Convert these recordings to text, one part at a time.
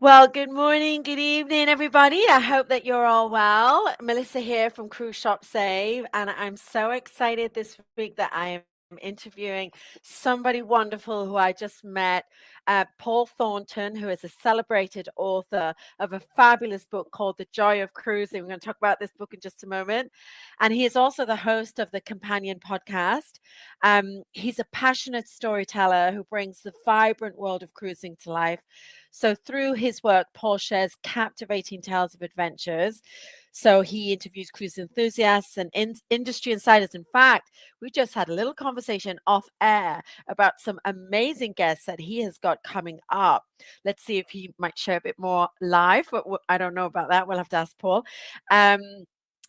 Well, good morning, good evening, everybody. I hope that you're all well. Melissa here from Cruise Shop Save, and I'm so excited this week that I am interviewing somebody wonderful who I just met, Paul Thornton, who is a celebrated author of a fabulous book called The Joy of Cruising. We're going to talk about this book in just a moment. And he is also the host of the Companion podcast. He's a passionate storyteller who brings the vibrant world of cruising to life. So, through his work, Paul shares captivating tales of adventures. So, he interviews cruise enthusiasts and industry insiders. In fact, we just had a little conversation off air about some amazing guests that he has got coming up. Let's see if he might share a bit more live, but I don't know about that. We'll have to ask Paul. Um,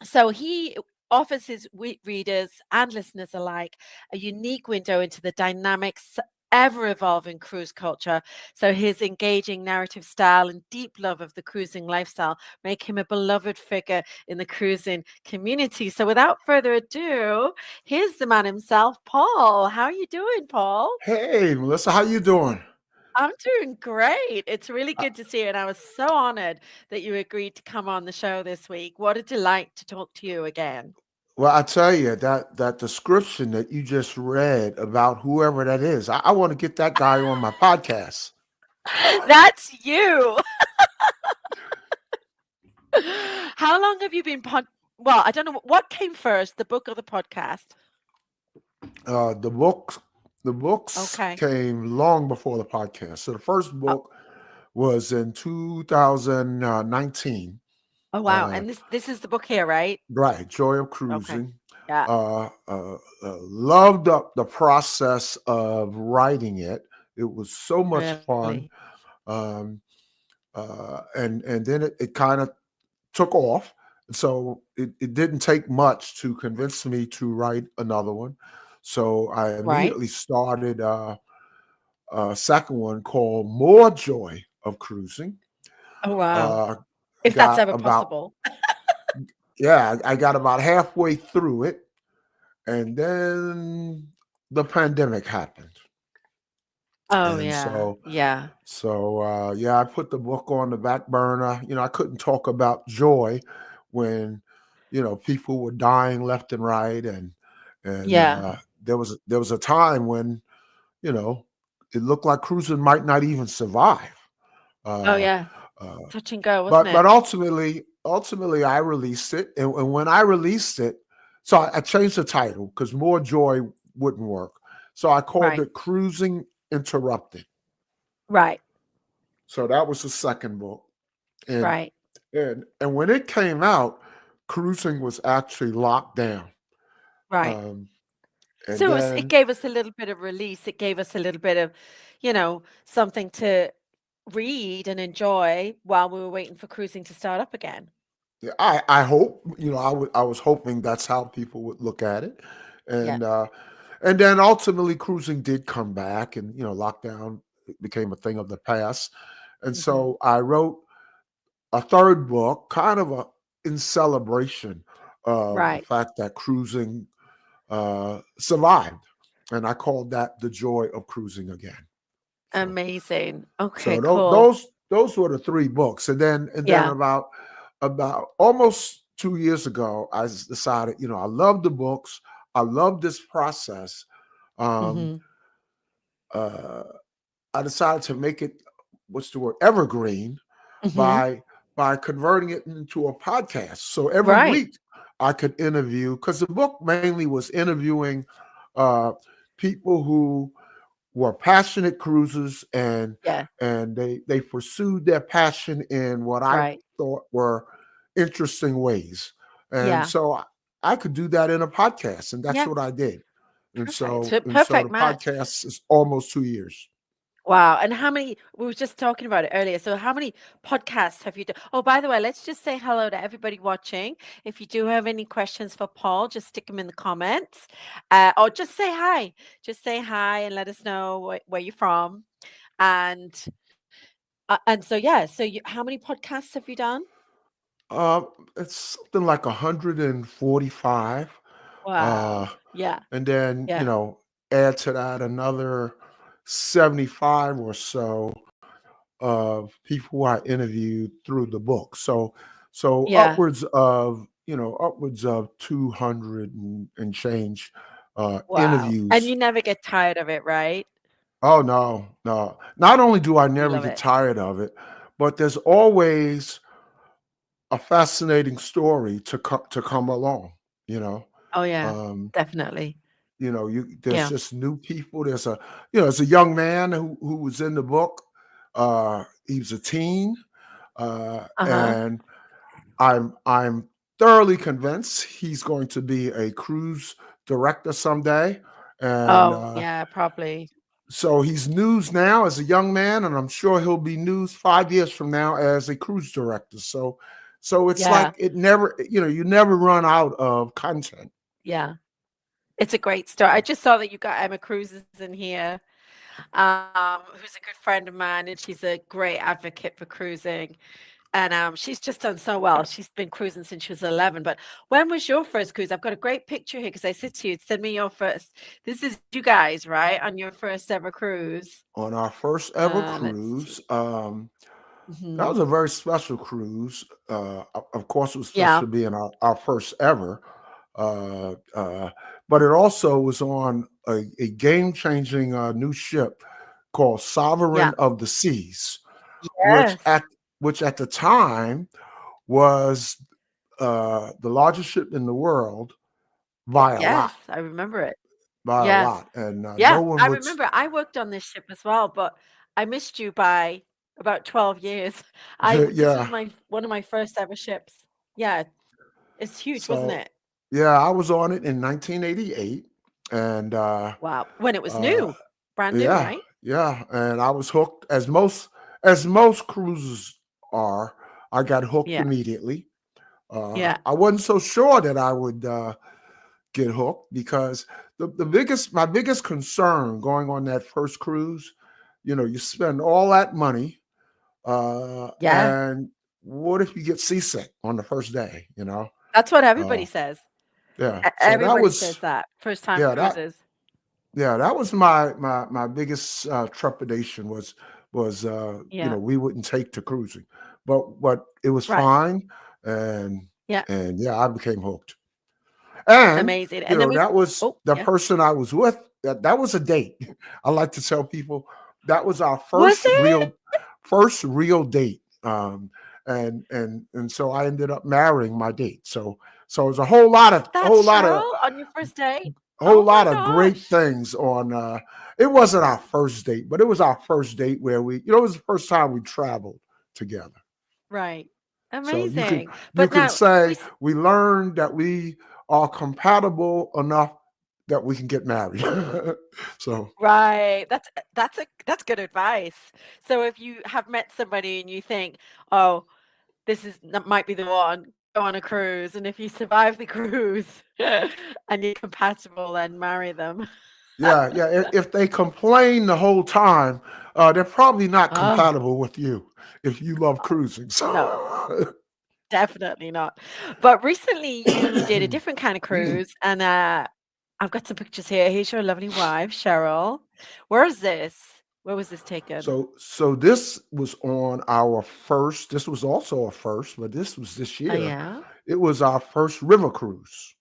so, he offers his readers and listeners alike a unique window into the dynamics ever evolving cruise culture. So his engaging narrative style and deep love of the cruising lifestyle make him a beloved figure in the cruising community. So without further ado, here's the man himself, Paul. How are you doing, Paul? Hey, Melissa, how you doing? I'm doing great. It's really Uh, good to see you. And I was so honored that you agreed to come on the show this week. What a delight to talk to you again. Well, I tell you that description that you just read about whoever that is, I want to get that guy on my podcast. That's you. How long have you been well, I don't know what came first, the book or the podcast? Uh, the books, the books Okay. came long before the podcast. So the first Oh, book was in 2019. oh wow. Uh, And this is the book here, right? right, Joy of Okay. Cruising. Yeah. Loved the process of writing it. It was so much Really. fun. Um, and then it kind of took off. So it didn't take much to convince me to write another one. So I Right. immediately started a second one called More Joy of Cruising. Oh wow. Uh, If that's got ever about, possible. yeah, I got about halfway through it. And then the pandemic happened. Oh And yeah. so Yeah. yeah, I put the book on the back burner. I couldn't talk about joy when people were dying left and right, and Yeah. there was a time when you know it looked like cruising might not even survive. Oh Uh, yeah. uh, Touch and go, wasn't but it? ultimately, I released it, and when I released it, so I changed the title because more joy wouldn't work. So I called Right. it Cruising Interrupted. Right. So that was the second book. And Right. and when it came out, cruising was actually locked down. Right. Um, and So it then gave us a little bit of release. It gave us a little bit of, something to read and enjoy while we were waiting for cruising to start up again. yeah, I hope I was hoping that's how people would look at it, Yeah. and uh, and then ultimately cruising did come back, and lockdown became a thing of the past, and Hmm. so I wrote a third book, kind of in celebration of the Right. fact that cruising survived, and I called that The Joy of Cruising Again. So Amazing. Okay, so cool. those were the three books, and then Yeah. about almost 2 years ago, decided I love the books, I love this process. Um, Mhm. uh, I decided to make it, what's the word, evergreen Mhm. by converting it into a podcast. So every Right. week I could interview, because the book mainly was interviewing uh, people who were passionate cruisers, Yeah. and they pursued their passion in what I Right. thought were interesting ways. And Yeah. so I could do that in a podcast, and that's Yeah. what I did. And Perfect. so So and so perfect the match. podcast is almost 2 years. Wow. And how many, we were just talking about it earlier. So how many podcasts have you done? Oh, by the way, let's just say hello to everybody watching. If you do have any questions for Paul, just stick them in the comments. Or just say hi. Just say hi and let us know where you're from. And and so yeah, so how many podcasts have you done? Uh, it's something like 145. Uh, Wow. Yeah. and then, Yeah. add to that another 75 or so of people I interviewed through the book. So Yeah. upwards of 200 and change Wow. And interviews. you never get tired of it, right? Oh no, no. Not only do I You never love get it. tired of it, but there's always a fascinating story to come along. You know, Oh, yeah. um, Definitely. there's Yeah. just new people. There's a young man who was in the book. He was a teen, Uh-huh. and I'm thoroughly convinced he's going to be a cruise director someday. And Oh, yeah, probably. so he's news now as a young man, and I'm sure he'll be news 5 years from now as a cruise director. So it's like Yeah. it never, you never run out of content. Yeah. It's a great story. I just saw that you got Emma Cruises in here, who's a good friend of mine, and she's a great advocate for cruising. And she's just done so well. She's been cruising since she was 11. But when was your first cruise? I've got a great picture here because I said to you, send me your first. This is you guys, right? On your first ever cruise. On our first ever Let's cruise, see. that Hmm. was a very special cruise. Of course, it was Yeah. special being our first ever, uh, uh, but it also was on a game changing new ship called Yeah. Sovereign of the Seas, which Yes. at which at the time was the largest ship in the world by a Yes. lot, I remember it. by a Yeah. lot, and Yeah. no one I would. remember I worked on this ship as well, but I missed you by about 12 years. This was Yeah. my one of my first ever ships. Yeah. It's huge, wasn't So it? yeah, I was on it in 1988, and Wow. When it was uh, new. Brand new, yeah, right? yeah, and I was hooked as most cruises are. I got hooked Yeah. immediately. Yeah. I wasn't so sure that I would get hooked because my biggest concern going on that first cruise, you spend all that money, Yeah. and what if you get seasick on the first day? That's what Uh, everybody says. yeah. So that Everybody says was that. First time yeah that cruises. yeah that was my biggest trepidation was Yeah. we wouldn't take to cruising, but it was Right. fine, and Yeah. and yeah, I became hooked. And Amazing. And then we that was oh, the yeah. person I was with. That was a date. I like to tell people that was our Was first it? real date. And so I ended up marrying my date. So it was a whole lot of a whole That's lot of Cheryl on your first date? a whole Oh my lot of great gosh. things on it wasn't our first date, but it was our first date where it was the first time we traveled together. Right. So you can Amazing. you But can now we say we learned that we are compatible enough that we can get married. So right. That's good advice. So if you have met somebody and you think, "Oh, that might be the one," go on a cruise, and if you survive the cruise and you're compatible, then marry them. yeah, yeah. If they complain the whole time, they're probably not Oh, compatible with you if you love cruising. no. So Definitely not. But recently you did a different kind of cruise, and I've got some pictures here. Here's your lovely wife, Cheryl. Where is this? Where was this taken? so this was on our first. This was also a first, but this was this Oh, year. yeah? It was our first river cruise.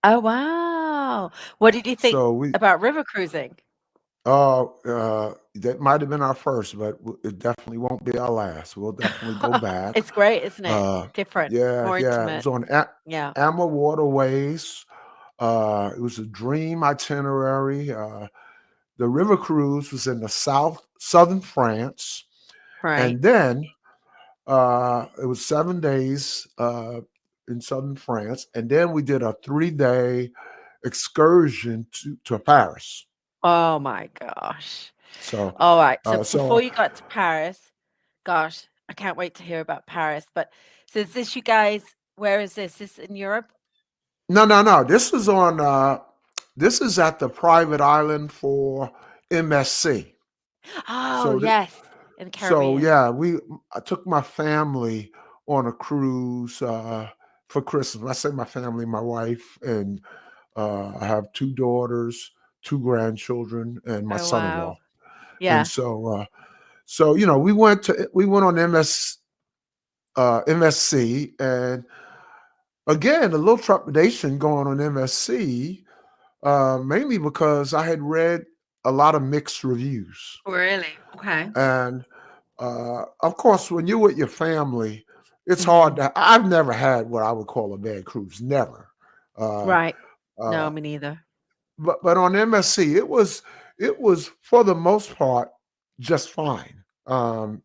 Oh, wow. What did you think So we about river cruising? That might have been our first, but it definitely won't be our last. We'll definitely go back. It's great, isn't it? Uh, Different, yeah, more yeah. It was intimate. on Yeah. Amma Waterways. It was a dream itinerary. The river cruise was in the southern France, Right. and then it was 7 days in southern France, and then we did a 3 day excursion to Paris. Oh my gosh. So, All right. So before so you got to Paris, gosh, I can't wait to hear about Paris. But so is this you guys, where is this? This in Europe? no, no, no. This is on. This is at the private island for MSC. Oh, So, yes, in the so Caribbean. yeah, I took my family on a cruise for Christmas. I say my family, my wife, and I have two daughters, two grandchildren, and my Oh, son-in-law. wow. And Yeah. so So we went on MSC, and again a little trepidation going on MSC, mainly because I had read a lot of mixed reviews, Really? Okay. and of course when you're with your family, it's hard Mhm. to. I've never had what I would call a bad cruise, never. Uh, Right. uh, No, me neither. but on MSC, it was for the most part just fine.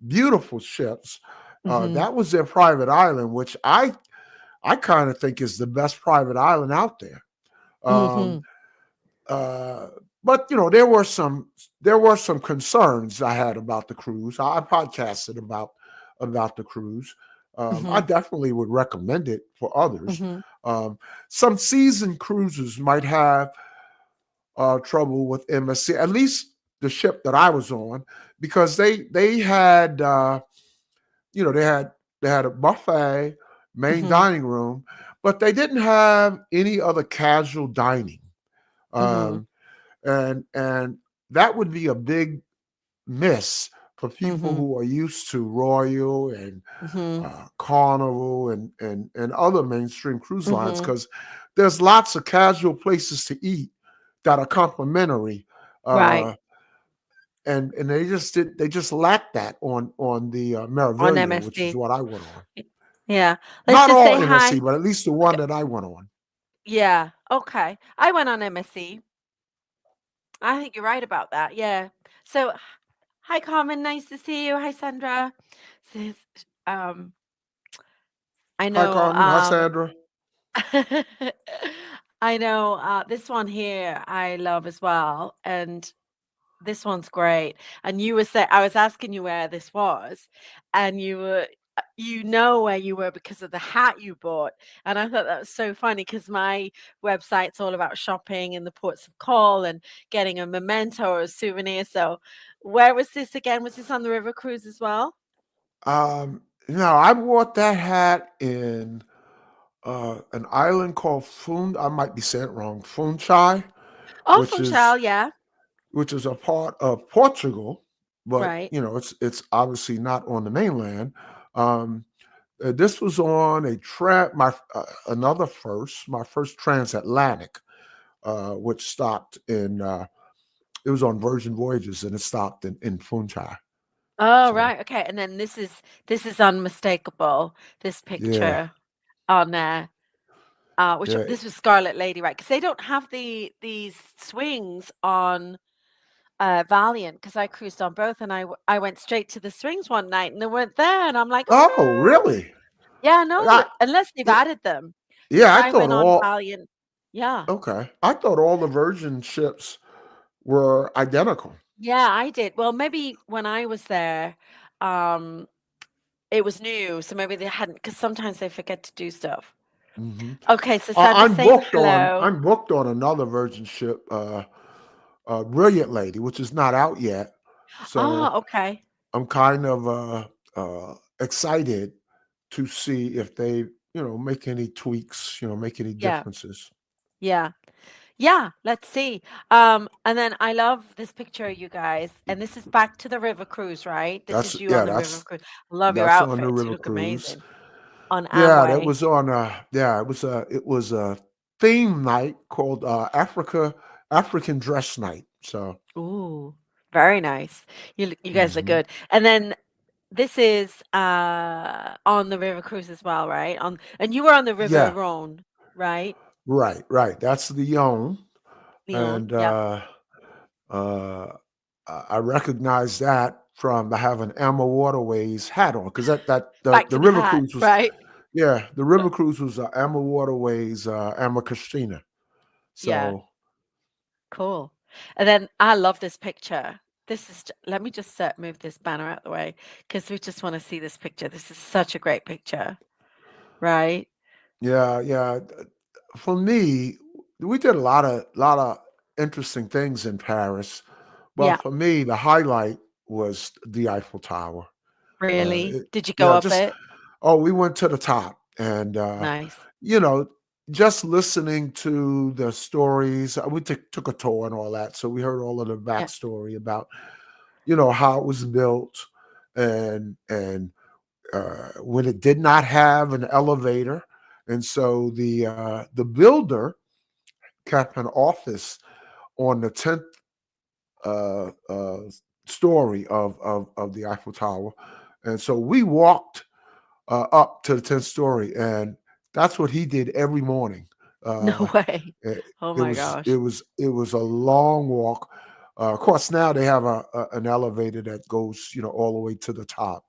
Beautiful ships. Mhm. That was their private island, which I kind of think is the best private island out there. Um, Mhm. uh, but there were some concerns I had about the cruise. I podcasted about the cruise. I Mhm. definitely would recommend it for others. Mhm. Um, some seasoned cruisers might have trouble with MSC, at least the ship that I was on, because they had they had a buffet, main Mhm. dining room, but they didn't have any other casual dining. Mhm. Um, and that would be a big miss for people Mhm. who are used to Royal and Mhm. Carnival and other mainstream cruise lines, Mhm. because there's lots of casual places to eat that are complimentary, Right. uh, and they just lacked that on the On Meraviglia, which is MSD. what I went on. Yeah. Let's Not just all say hi. MSC, but at least the one Okay. that I went on. Yeah. Okay. I went on MSC. I think you're right about that. Yeah. So, hi, Carmen. Nice to see you. Hi, Sandra. Says, um, I Hi, know. Carmen. Hi, Sandra. I know. This one here, I love as well, and this one's great. And you were saying, I was asking you where this was, and you know where you were because of the hat you bought. And I thought that was so funny because my website's all about shopping in the ports of call and getting a memento or a souvenir. So, where was this again? Was this on the river cruise as well? No, I bought that hat in an island called Fun. I might be saying it wrong. Funchai, Oh, which from is Shell, yeah. which is a part of Portugal, but Right. it's obviously not on the mainland. Um, this was on a my first transatlantic, which stopped in. It was on Virgin Voyages, and it stopped in Funchal. Oh, So right. Okay. And then this is unmistakable. This yeah, picture on there. Which yeah. this was Scarlet Lady, right? Because they don't have these swings on Valiant. Because I cruised on both, and I went straight to the swings one night, and they weren't there, and I'm like, Oh, oh, really? yeah, no, I, unless they've yeah, added them. Because yeah. I I thought went on all. Valiant, yeah, Okay, I thought all the Virgin ships were identical. yeah, I did. Well, maybe when I was there, um, it was new, so maybe they hadn't. Because sometimes they forget to do stuff. Hmm. Okay, so Sandra's I'm saying booked on. hello. I'm booked on another Virgin ship, Brilliant Lady, which is not out yet. Ah, So okay. I'm kind of excited to see if they, make any tweaks, make any Yeah, differences. yeah. Yeah, let's see. And then I love this picture, you guys. And this is back to the river cruise, right? This That's is you yeah, on the river that's cruise. Love your that's on the outfits. You river look cruise. amazing on Yeah, that Amway. was on. It was a theme night called African Dress Night. So Ooh, very nice. You guys look mhm. good. And then this is on the river cruise as well, right? On and you were on the river Yeah, Rhone, right? right. That's the Yonne, Leon. and Yep. uh, I recognize that from I have an Emma Waterways hat on, because that Back the to the river hat, cruise was. right? Yeah, the river cruise was Emma Waterways, Emma Christina. Yeah. So Cool. And then I love this picture. Let me just move this banner out the way because we just want to see this picture. This is such a great picture, right? yeah. For me, we did a lot of interesting things in Paris, but Yeah, for me, the highlight was the Eiffel Tower. really. It, Did you go yeah, up just it? we went to the top, and Nice. you know, just listening to the stories. We took a tour and all that, so we heard all of the Yeah. backstory about. how it was built, and when it did not have an elevator, and so the builder kept an office on the 10th uh, uh, story of the Eiffel Tower, and so we walked up to the 10th story, and that's what he did every morning. No Uh, way. it, Oh it my was it gosh. was it was a long walk. Of course, now they have an elevator that goes all the way to the top.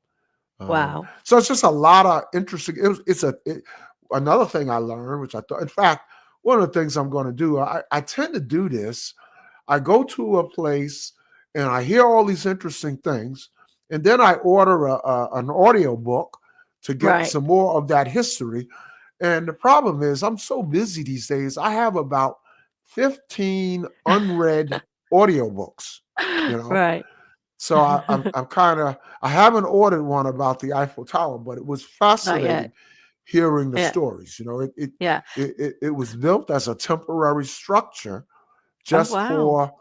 Wow. So it's just a lot of interesting. Another thing I learned, which I thought, in fact, one of the things I'm going to do. I tend to do this. I go to a place and I hear all these interesting things, and then I order an audio book to get Right. some more of that history. And the problem is, I'm so busy these days. I have about 15 unread audiobooks. You know, Right. so I'm kind of I haven't ordered one about the Eiffel Tower, but it was Not yet. fascinating hearing the Yeah. stories. Yeah. It was built as a temporary structure Oh, just wow. for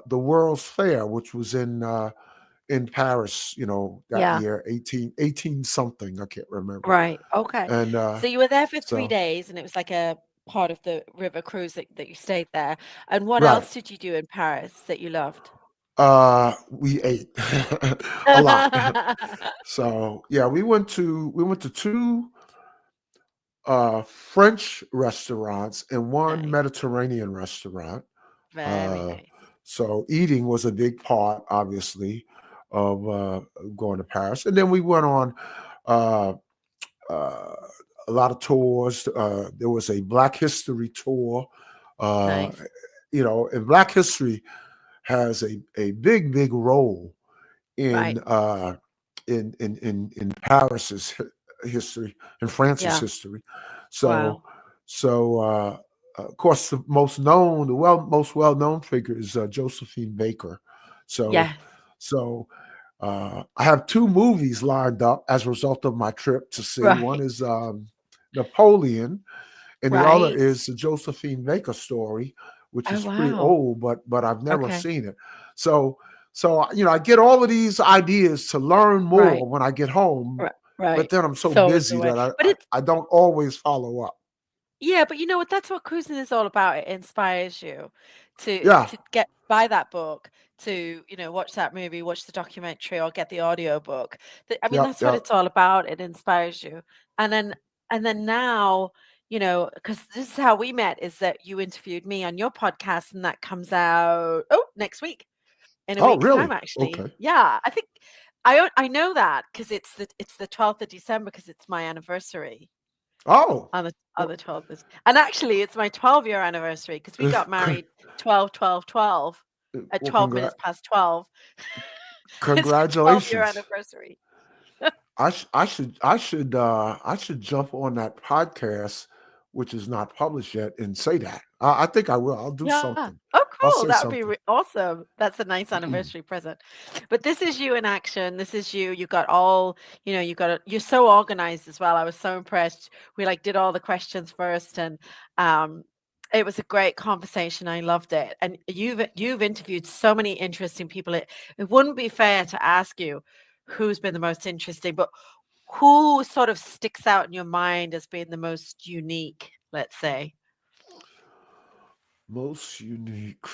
the World's Fair, which was in Paris. That Yeah. year, 18 something. I can't remember. Right. Okay. And So you were there for 3 so days, and it was like a part of the river cruise that you stayed there. And what right. else did you do in Paris that you loved? We ate a lot. So yeah, we went to two French restaurants and one Nice. Mediterranean restaurant. Very Uh, nice. so eating was a big part, obviously, of going to Paris. And then we went on uh, uh, a lot of tours. There was a Black History tour. Uh, Nice. and Black History has a big, big role Right. in in Paris's history and France's Yeah. history. So Wow. of course, the most well known figure is Josephine Baker. So Yes. so I have two movies lined up as a result of my trip to see. One Right. is Napoleon, and the other Right. is the Josephine Baker story, which Oh, is pretty wow. old, but I've never Okay. seen it. So I get all of these ideas to learn Right. more when I get home, Right. but Right. then I'm so It's always the busy way. that But it's I don't always follow up. Yeah, but you know what? That's what cruising is all about. It inspires you Yeah, to get buy that book, to, watch that movie, watch the documentary, or get the audio book. I mean, yep, that's what yep. it's all about. It inspires you. And then now, because this is how we met, is that you interviewed me on your podcast, and that comes out next week, in a Oh, week's time, really? actually. Okay. Yeah, I think I know that because it's the 12th of December because it's my anniversary. Oh, On well, the 12th is and actually, it's my 12-year anniversary because we got con- married 12/12/12 at well, 12 minutes past 12. It's our 12-year congratulations. anniversary. I should jump on that podcast, which is not published yet, and say that. I think I will. I'll do Yeah. something. Oh, I'll cool. say That would be something. awesome. That's a nice anniversary present. But this is you in action. This is you. You got all, you're so organized as well. I was so impressed. We like did all the questions first, and um it was a great conversation. I loved it. And you've interviewed so many interesting people. It wouldn't be fair to ask you who's been the most interesting, but who sort of sticks out in your mind as being the most unique, let's say. Most unique.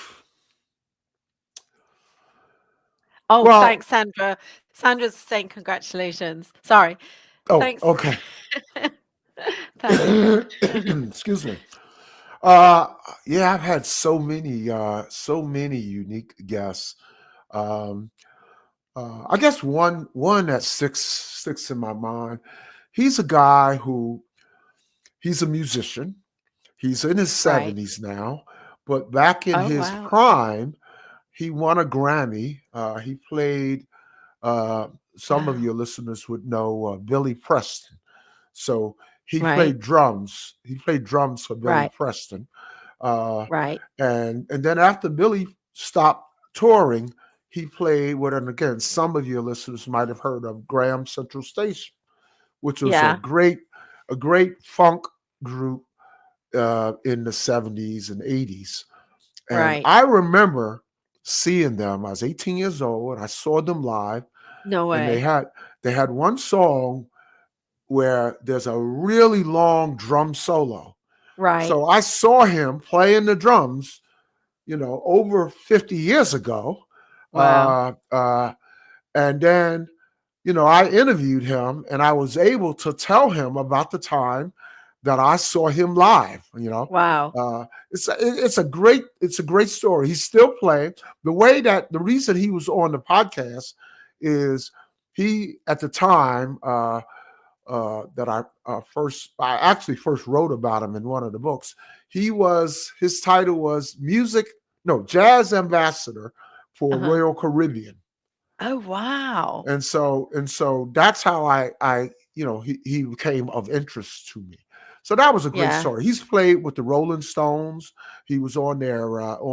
Oh, Well, thanks, Sandra. Sandra's saying congratulations. Sorry. oh, Thanks. okay. Thanks. Excuse me. Uh, yeah, I've had so many unique guests. Um, I guess one that sticks in my mind. He's a guy who he's a musician. He's in his Right. 70s now, but back in Oh, his wow. prime, he won a Grammy. He played. Uh, some of Wow. your listeners would know Billy Preston. So he Right. played drums. He played drums for Billy Right. Preston. Uh, Right. and then after Billy stopped touring, he played with, and again, some of your listeners might have heard of Graham Central Station, which was Yeah. a great funk group in the 70s and 80s. And Right. I remember seeing them. I was 18 years old, and I saw them live, No and they way. had they had one song where there's a really long drum solo. Right. So I saw him playing the drums, over 50 years ago. Wow. Uh, uh, and then, I interviewed him and I was able to tell him about the time that I saw him live. Wow. It's a great story. He's still playing. The reason he was on the podcast is he at the time that I actually first wrote about him in one of the books. His title was jazz ambassador for Uh-huh. Royal Caribbean. Oh, wow. And so that's how he became of interest to me. So that was a great Yeah. story. He's played with the Rolling Stones. He was on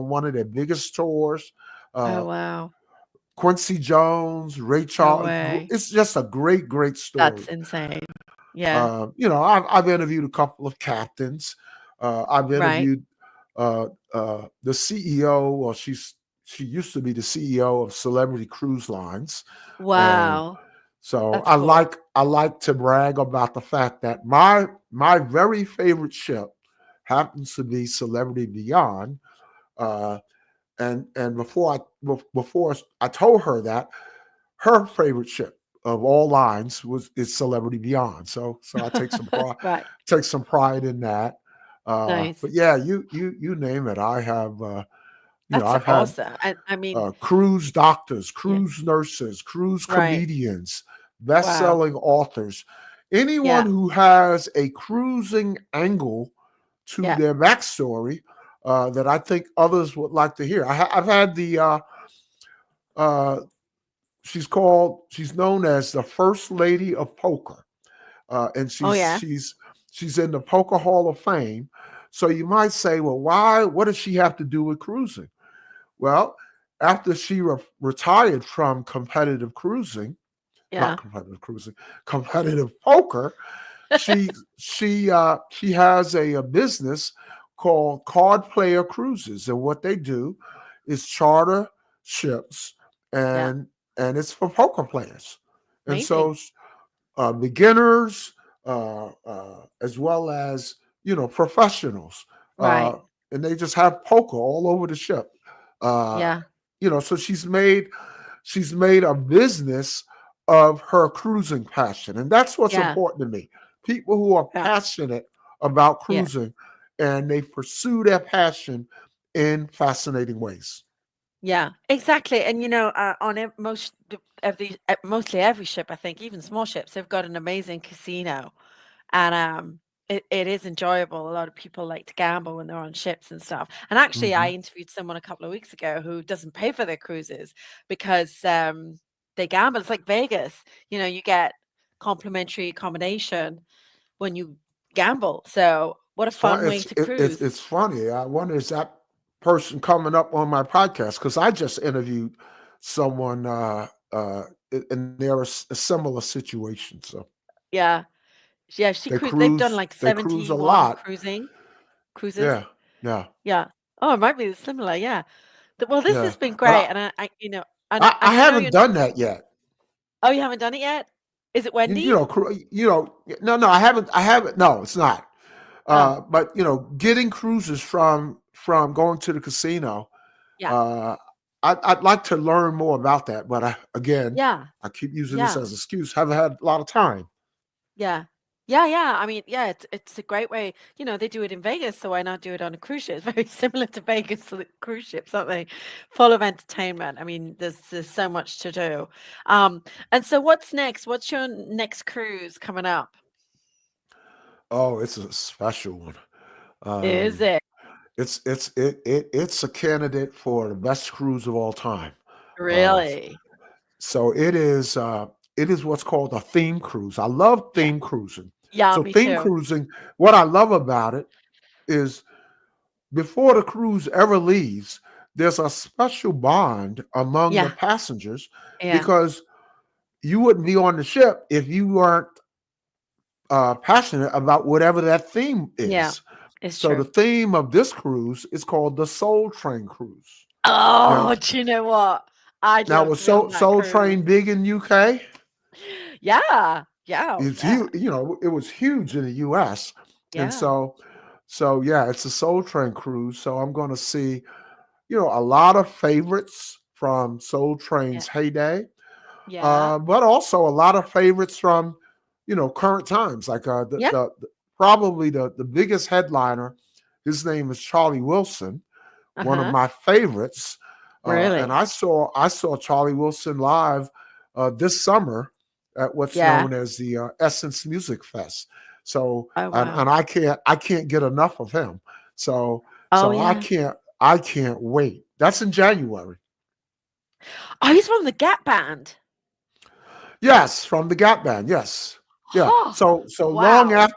one of their biggest tours. Oh, Uh, wow. Quincy Jones, Ray No Charles. way. It's just a great, great That's story. insane. Yeah. I've interviewed a couple of captains. I've Right. interviewed the CEO. Well, she used to be the CEO of Celebrity Cruise Lines, and Wow. so That's I cool. like to brag about the fact that my very favorite ship happens to be Celebrity Beyond. Uh, and before I told her that her favorite ship of all lines is Celebrity Beyond. So I Right. take some pride in that. But Nice. yeah, you name it. I have That's I've had awesome. I mean, cruise doctors, yeah. cruise nurses, cruise Right. comedians, Wow. best-selling authors, anyone Yeah. who has a cruising angle to Yeah. their backstory that I think others would like to hear. I've had the uh, she's known as the First Lady of Poker, and Oh, she's yeah. she's she's in the Poker Hall of Fame. So you might say, well, why? What does she have to do with cruising? Well, after she retired from competitive cruising, not Yeah. competitive cruising, competitive poker, she has a business called Card Player Cruises, and what they do is charter ships, Yeah. and it's for poker players, and Amazing. so beginners as well as professionals, uh, Right. and they just have poker all over the ship. Uh, Yeah. so she's made a business of her cruising passion, and that's what's Yeah. important to me. People who are Yeah. passionate about Yeah. cruising and they pursue their passion in fascinating ways. Yeah, exactly. And on mostly every ship, I think, even small ships, they've got an amazing casino, and it is enjoyable. A lot of people like to gamble when they're on ships and stuff. And actually, I Hmm. interviewed someone a couple of weeks ago who doesn't pay for their cruises because they gamble. It's like Vegas. You get complimentary accommodation when you gamble. So what a It's fun. fun way to cruise. It's funny. I wonder, is that person coming up on my podcast? Because I just interviewed someone, and they're a similar situation. So Yeah. Yeah, they've done like they cruise a 71 lot. cruises. Yeah, yeah, Yeah. Oh, it might be similar, yeah. Well, this yeah. has been But great, and and I I know haven't you're not. done that yet. Oh, you haven't done it yet? Is it Wendy? No, I haven't. No, it's not. Oh, But getting cruises from going to the casino. yeah. Uh, I'd like to learn more about that, but again, Yeah. I keep using this Yeah. as an excuse. Haven't had a lot of time. Yeah. Yeah, yeah. I mean, yeah, it's a great way. They do it in Vegas, so why not do it on a cruise ship? It's very similar to Vegas to the cruise ships, aren't they? Full of entertainment. I mean, there's so much to do. And so what's next? What's your next cruise coming up? Oh, it's a special one. Is Um, it it's a candidate for the best cruise of all time. Uh, really? so it is what's called a theme cruise. I love Yeah. theme cruising. Yeah, So me theme too. cruising, what I love about it is before the cruise ever leaves, there's a special bond among the Yeah. passengers Yeah. because you wouldn't be on the ship if you weren't passionate about whatever that theme Yeah. is. It's So the true. theme of this cruise is called the Soul Train Cruise. Now, Oh, do you know what? I'd now love was to be on that Soul cruise. Train big in UK? Yeah. Yeah. Oh, It's yeah. huge. It was huge in the US, and Yeah. so yeah, it's a Soul Train cruise. So I'm going to see a lot of favorites from Soul Yeah. Train's heyday, Yeah. but also a lot of favorites from current times. Like Yeah. probably the biggest headliner, his name is Charlie Wilson, one of Uh-huh. my favorites. And Really? I saw Charlie Wilson live this summer at what's Yeah. known as the Essence Music Fest. So Oh, and wow. I can't get enough of him. So Oh, so yeah. I can't wait. That's in January. Oh, he's from the Gap Band. Yes, from the Gap Band. Yes. Yeah. Oh, So long wow.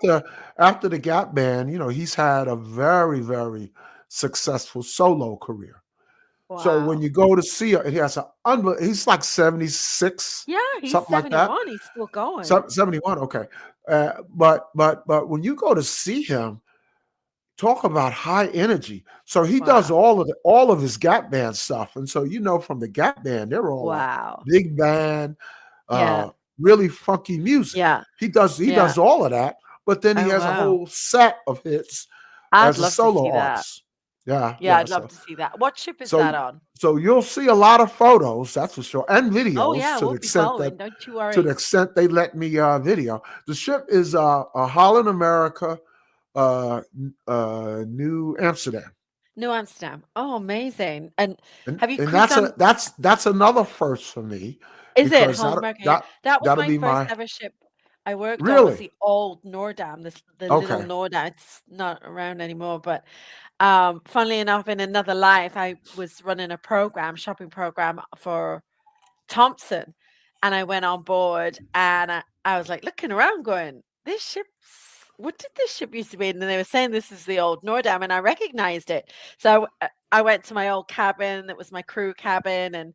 after the Gap Band, he's had a very, very successful solo career. So when Wow. you go to see it, he has he's like 76, Yeah, he's something like that. 71. He's still going. 71, okay. But when you go to see him, talk about high energy. So he does Wow. all of his Gap Band stuff. And so from the Gap Band, they're all like Wow. big band, Yeah. uh, really funky music. Yeah. He does Yeah. all of that, but then he Oh, has a wow. whole set of hits I'd as a love to see solo that. artist. Yeah, Yeah, yeah. I'd love to see that. What ship is So that on? so you'll see a lot of photos, that's for sure, and Oh, videos yeah, to the we'll be extent that following. Don't you to the worry. extent they let me video. The ship is a Holland America, New Amsterdam, New Amsterdam. Oh, amazing. And and have you and cruised that's a on? that's another first for me Is it because Holland that America? Yeah. that That was that'll my be first my ever ship I worked on was really the old Nordam, the little okay. Nordam. It's not around anymore, but funnily enough, in another life, I was running a program, shopping program for Thompson, and I went on board, and I was like looking around, going, "This ship's what did this ship used to be?" And then they were saying this is the old Nordam, and I recognized it. So I went to my old cabin. That was my crew cabin, and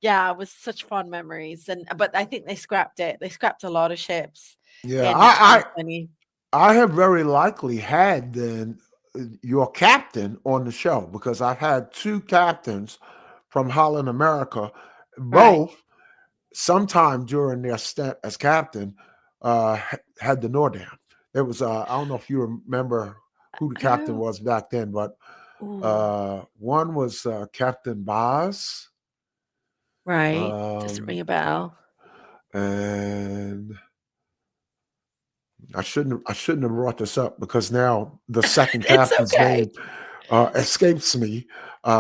yeah, it was such fun memories. And but I think they scrapped it. They scrapped a lot of ships Yeah, in 2020. I have very likely had then your captain on the show because I've had two captains from Holland America, Right. both sometime during their stint as captain had the Nordam. There was I don't know if you remember who the I don't captain know. was back then, but Ooh, one was Captain Boz, right. Doesn't um, ring a bell. and I shouldn't have brought this up because now the second It's captain's okay. name escapes me.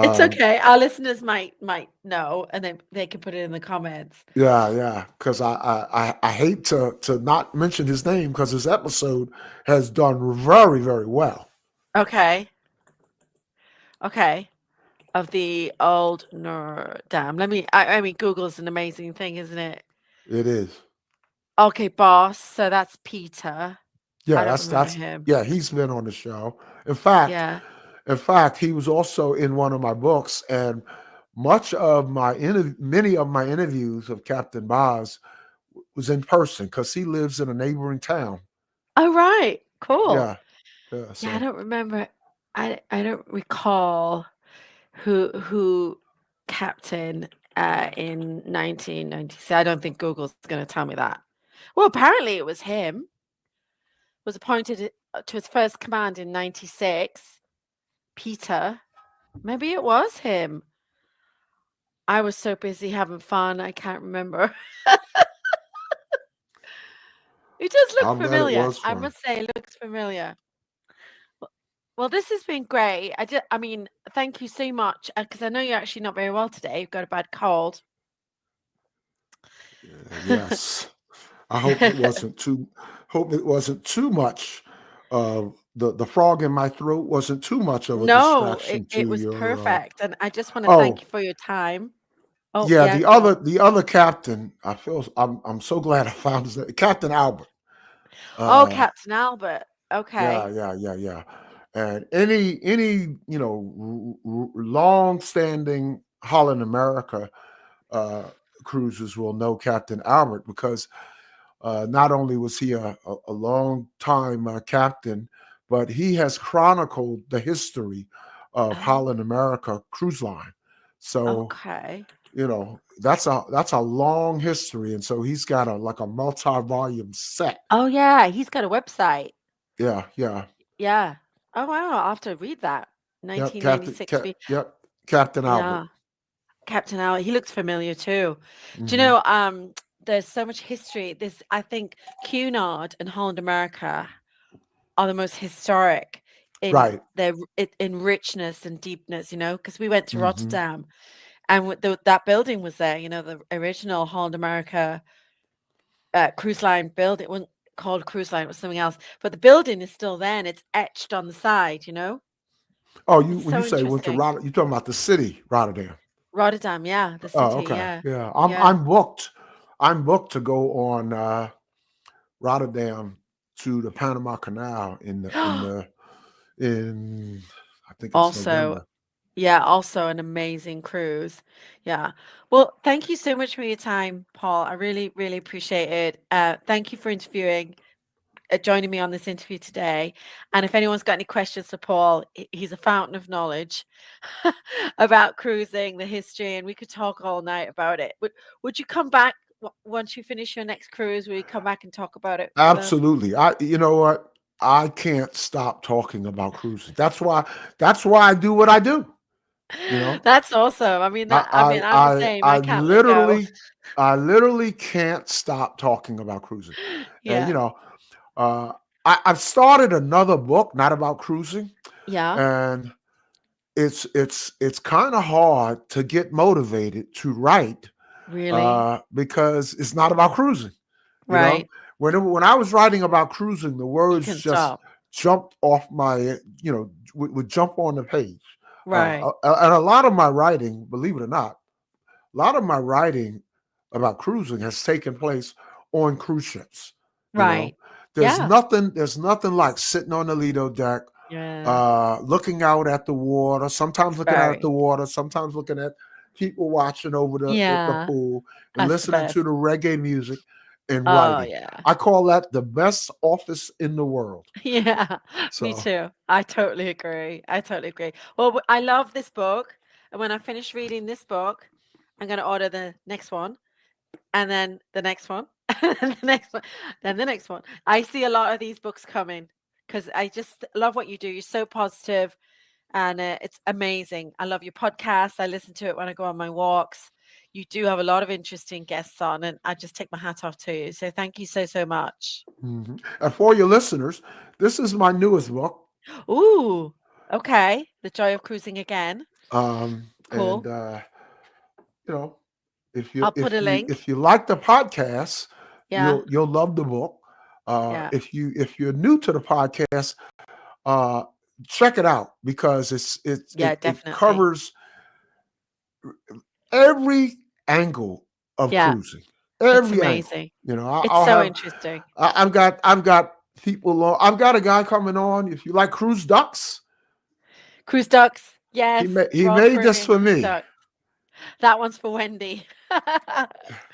It's Um, okay. Our listeners might know, and then they can put it in the comments. yeah, yeah, because I hate to not mention his name because his episode has done very, very well. Okay. Okay. Of the old Nordam. I mean, Google's an amazing thing, isn't it? It is. Okay, boss. So that's Peter. I Yeah, don't remember that's him. yeah. He's been on the show. In fact, Yeah. in fact, he was also in one of my books, and many of my interviews of Captain Boz was in person because he lives in a neighboring town. Oh, right. Cool. Yeah, yeah. Yeah, I So don't remember. I don't recall who captain in 1996. I don't think Google's going to tell me that. Well, apparently it was him. Was appointed to his first command in 96. Peter. Maybe it was him. I was so busy having fun, I can't remember. It does look I'm glad it familiar. was I fun. must say, it looks familiar. W- Well, this has been great. I mean, thank you so much because I know you're actually not very well today. You've got a bad cold. Yes. I hope it wasn't too much. The frog in my throat wasn't too much of a No, distraction it to was your. perfect, and I just want to thank Oh you for your time. Oh, yeah, yeah, the go other on. the other captain. I'm so glad I found his name, Captain Albert. Oh, Uh, Captain Albert. yeah, Okay. yeah, yeah, yeah. And any long standing Holland America uh, cruisers will know Captain Albert because not only was he a long time captain, but he has chronicled the history of Oh, Holland America Cruise Line. So, Okay. that's a long history, and so he's got a like a multi-volume set. Oh, yeah, he's got a website. Yeah, yeah. Yeah. Oh, wow, I'll have to read that. Yep, 1986 Yep, Captain Albert. yeah, Captain Al, he looks familiar too. Do you Hmm. know, there's so much history. This, I think Cunard and Holland America are the most historic in Right. in richness and deepness, because we went to Hmm. Rotterdam and that building was there, the original Holland America cruise line building. It wasn't called cruise line, it was something else. But the building is still there and it's etched on the side. Oh, It's when you so say went to interesting. Rotterdam, you talking about the city, Rotterdam. Rotterdam, yeah, the Oh, city, okay. yeah. Yeah. Yeah. I'm booked. I'm booked to go on Rotterdam to the Panama Canal in I think it's Also, November. yeah, also an amazing cruise. Yeah. Well, thank you so much for your time, Paul. I really, really appreciate it. Thank you for joining me on this interview today. And if anyone's got any questions for Paul, he's a fountain of knowledge about cruising, the history, and we could talk all night about it. Would you come back once you finish your next cruise? Will you come back and talk about it with us? Absolutely. You know what? I can't stop talking about cruising. That's why I do what I do, you know. That's awesome. I'm the same. I I can't let go. literally can't stop talking about cruising. And Yeah. uh I've started another book, not about cruising, Yeah. and it's kind of hard to get motivated to write Really? because it's not about cruising. You know, Right. when I was writing about cruising, the You words can just stop. jumped off would jump on the page. Right. And a lot of my writing, believe it or not, a lot of my writing about cruising has taken place on cruise ships. You know, Right. Yeah. there's nothing like sitting on the Lido deck, Yeah. looking out at the water, sometimes looking out at the Very. water, sometimes looking at people watching over the Yeah. pool and That's the listening to best. the reggae music and Oh, writing. yeah. I call that the best office in the world. Yeah. Me So, too. I totally agree. I totally agree. Well, I love this book. And when I finish reading this book, I'm going to order the next one and then the next one and then the next one, then the next one. I see a lot of these books coming because I just love what you do. You're so positive. And it's amazing. I love your podcast. I listen to it when I go on my walks. You do have a lot of interesting guests on, and I just take my hat off to you. So thank you so, so much. mhm. And for your listeners, this is my newest book. Ooh, okay. The Joy of Cruising Again. And Cool. you know, I'll put a link. if you like the podcast, Yeah, you'll love the book. yeah, If you're new to the podcast, uh, check it out because yeah, it definitely. covers every angle of Yeah, cruising, it's every angle. amazing. You know, It's I'll so have interesting. I've got people on. I've got a guy coming on. If you like cruise ducks, Cruise ducks. Yes, he Royal made this Caribbean for cruise me. ducks. That one's for Wendy.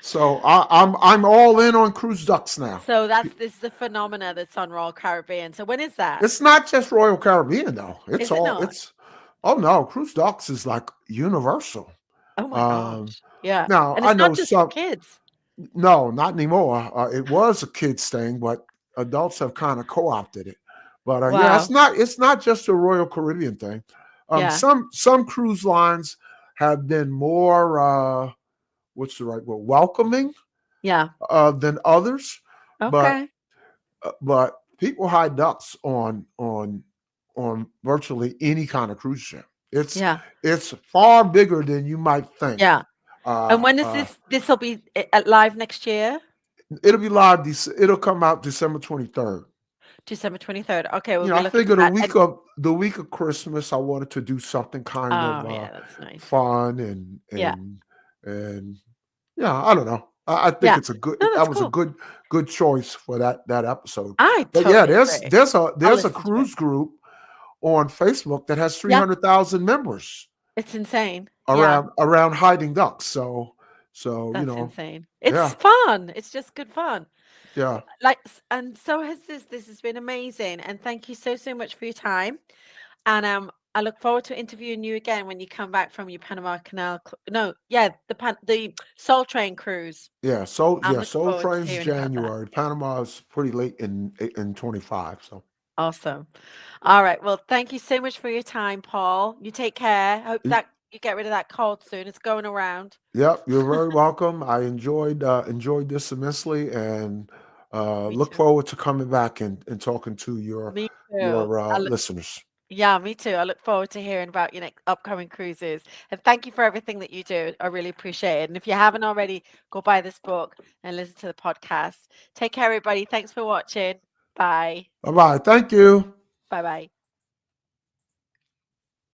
So I'm all in on cruise ducks now. So this is a phenomena that's on Royal Caribbean. So when is that? It's not just Royal Caribbean though. Is it not? It's oh no, cruise ducks is like universal. Oh my Um, gosh. Yeah. Now And I it's not know just for some. kids. No, not anymore. It was a kids thing, but adults have kind of co-opted it. But yeah, Wow. it's not just a Royal Caribbean thing. Yeah. Some cruise lines have been more what's the right word, welcoming Yeah. than others, but Okay. people hide ducks on virtually any kind of cruise ship. Yeah. It's far bigger than you might think. Yeah. And Uh, when is uh, this'll be at live next year? it'll be live. It'll come out December 23rd. December 23rd. Okay, we'll be I looking figured for that. And the week of Christmas, I wanted to do something kind of oh yeah, that's nice. fun Yeah. and yeah, I don't know. I think Yeah. it's a good No, that's that was a cool. good choice for that episode. I But yeah, totally agree. I'll there's a listen to it. cruise group on Facebook that has Yeah. 300,000 members It's insane. Yeah. around hiding ducks. So That's insane. yeah, It's fun. It's just good fun. yeah. And so has this has been amazing. And thank you so, so much for your time. And I look forward to interviewing you again when you come back from your Panama Canal. No, yeah, the Soul Train cruise. Yeah, so I'm yeah, looking Soul forward to Train's hearing about that. January. Panama is pretty late in 25. So Awesome. All right. Well, thank you so much for your time, Paul. You take care. Hope y- that you get rid of that cold soon. It's going around. yep, you're very welcome. I enjoyed this immensely, and Me look too. forward to coming back and talking to Me too. your I look, listeners. yeah, me too. I look forward to hearing about your next upcoming cruises. And thank you for everything that you do. I really appreciate it. And if you haven't already, go buy this book and listen to the podcast. Take care, everybody. Thanks for watching. Bye. Bye bye. Thank you. Bye bye.